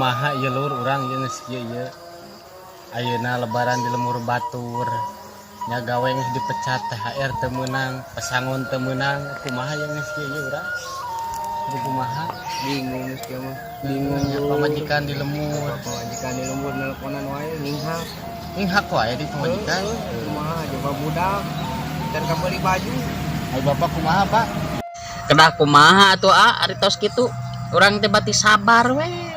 kumaha ieu lur urang ieu geus kieu ieu. Ayeuna lebaran di lemur batur. Nya gawe geus dipecat THR teu meunang, pesangon teu meunang, kumaha ieu geus kieu ieu urang. Kudu kumaha? Bingung geus kieu mah. Bingung nya pamajikan di lemur. Pamajikan di lembur nelponan wae ninghak. Ninghak wae di pamajikan. Kumaha coba budak dan kabeli baju. Ai bapak kumaha, Pak? Kedah kumaha atuh ari tos kitu. Urang teh bati sabar we.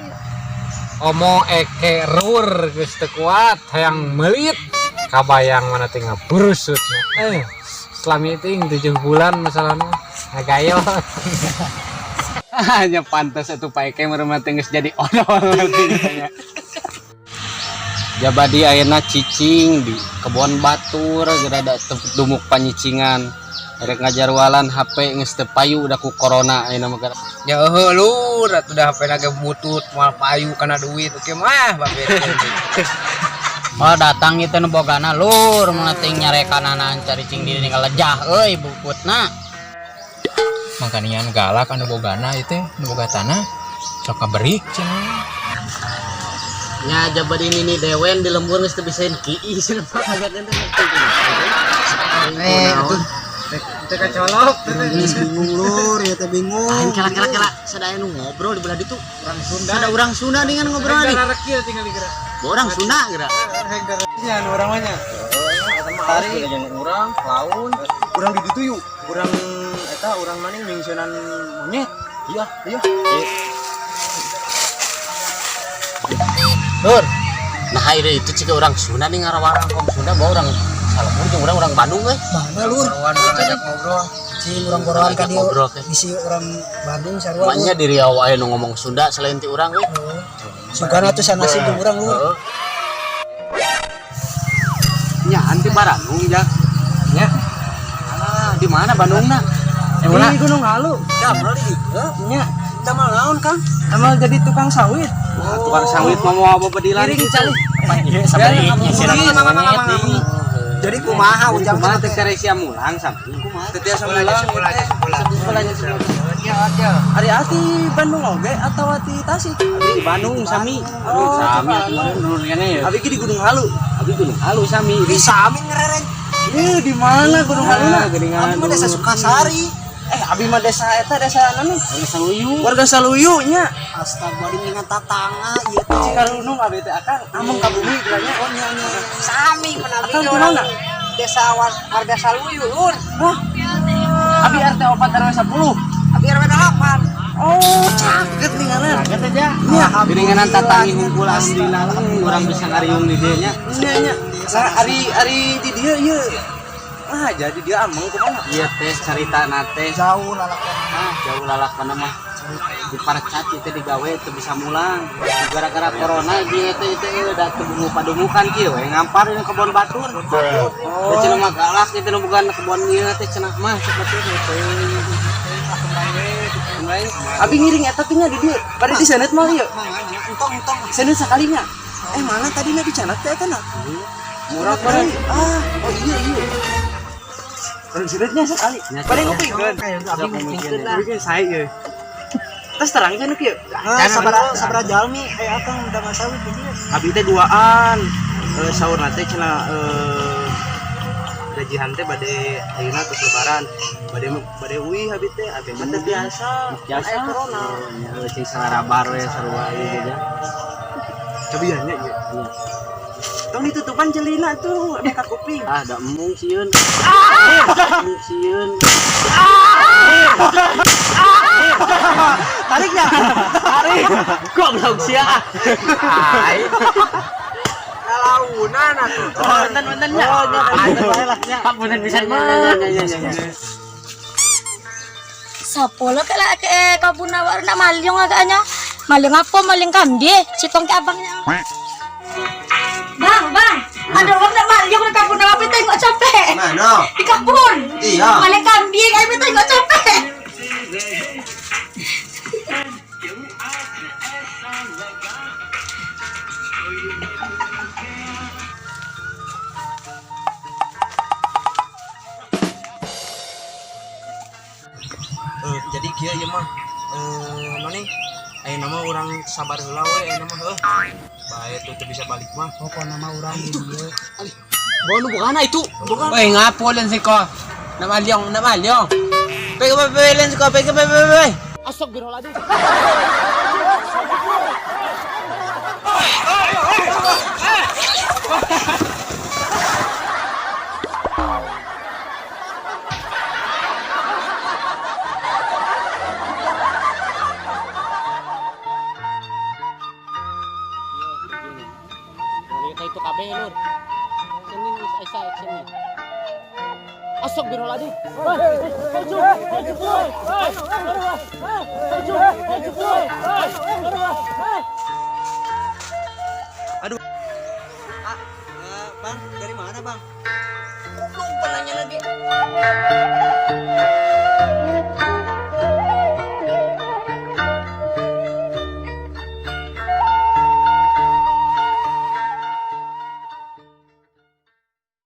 Omo eke rur geus teu kuat hayang meulit kabayang mana teh ngaburusutna. Setelah meeting 7 bulan masalahna ngagayot. Hanya pantas atuh Pak Eke meureun teh geus jadi odol katanya. Jabadi ayeuna cicing di kebon batur gerada dumuk panyicingan. Rek ngajarwalan HP geus teu payu udah ku corona ayeuna mah. Ya heuh lur, atuh da HP na ge butut moal payu kana duit oke mah babere. Oh datang itu nu bogana lur mun teh nyarekanana cari cing diri ngalejah euy bukutna. Makanian galak anu bogana itu nu boga tanah sok kaberik cenah. Nya jabadi nini dewen di lembur geus teu bisain kieu cenah Pak ngagetkeun teh Atuh teh kacolok teh bingung lur ya teh bingung. aing kela sadaya nu ngobrol di belah ditu. Orang Sunda. Ada urang Sunda dengan ngobrol nih. Gara kieu tinggal digerak. Orang Sunda geura. Ya orang mah nya. Tari urang laun. Urang di ditu yuk. Urang eta urang maning mingseunnan monyet. Iya. Lur. Nah ayeuna itu cika urang Sunda nih ngarawarang kong Sunda bawa urang Salembur jeung urang Bandung we. Mana lur? Urang ajak ngobrol. Si urang goroan ka dieu. Bisi urang Bandung sarua. Makanya di Riau aya nu ngomong Sunda selain ti urang we. Sugana tuh sanasi jeung urang lur. Nya anti Bandung jak. Nya. Alah, di mana Bandungna? Di Gunung Halu. Damal di dieu. Nya. Damal naon Kang? Damal jadi tukang sawit. Tukang sawit mau bebedilan. Kiring cali. Sabari nyisiran monyet deui. Jadi kumaha ujang Kumaha teh karek sia mulang sampai. teu tiasa sekolah. Ya aja. Ari ati Bandung oge atau ati Tasik? Di Bandung sami. Sami atuh nur kene ya. Abi di Gunung Halu. Abi Gunung Halu sami. Di sami ngerereng. Di mana Gunung Halu? Geningan. Abi mah desa Sukasari. Abi mah desa eta desa anu? Saluyu. Warga Saluyu nya. Astaga di dengan tatangga ieu teh Cikarunung abi teh akan among ka bumi bilanya oh nya. Sami panabi orang. Desa warga Saluyu lur. Wah. Abi RT 4 RW 10. Abi RW 8. Oh, caget ninganan. Caget aja. Nya geninganan tatangi hungkul asdina urang bisa ngariung di dieu nya. Nya. Nah, ari di dieu ieu. Ah, jadi dia ameng kumaha? Ieu teh carita nate Jauh lalakon. jauh lalakana mah di parcat itu digawe teu bisa mulang gara-gara corona ieu teh da teu padumukan kieu we ngampar di kebon batur. Oh, cenah mah galak itu nu bukan kebon ieu teh cenah mah seperti itu. Abi ngiring eta teh nya di dieu. Bari di sanet mah ieu. Entong. Sanet sakalinya. Mana tadinya di canak teh eta na? Murah bari. Oh iya. Kalau siretnya sekali. Bari ngopi kan. Abi mikirkeun lah. Bikin sae ieu. Tas terang cenah kieu. Sabaraha jalmi aya akang udah ngasawit di dieu. Abi teh duaan. Saurna teh cenah gajihan teh bade ayeuna terus lebaran. Bade uih abi teh mah teh biasa. Aya corona. Cing sarabar we sarua ieu aja. Cabiannya ieu. Iya. Tong ditutupan celina tuh, ada kuping. Da emung sieun. Emung sieun. Tariknya. Tarik. Goblok sia. Ai. Kalaunan atuh. Wonten nya. Hapunten pisan mah. Sapola kala ke kabuna warna maling agaknya. Maling apa? Maling kambing. Sitong ke abangnya. Bang, ada orang nak maling di kabun apa tengok capek. Mana? Di kabun. Iya. Maling kambing ai tengok capek. Jadi kieu ieu mah mana Ayo nama orang sabar heula we, ayo nama heuh. Bae tuh teu bisa balik mah. Pokok nama orang di dieu. Bawa nu bukana itu. Bukan. Weh ngapulen si ko. Nama Lyong. Pege si ko, pege. Astagfirullahaladzim. Itu kabeh lur. Senin geus asa action. Astagfirullahaladzim. Aduh. Bang, dari mana, Bang? Lupa nanya lagi.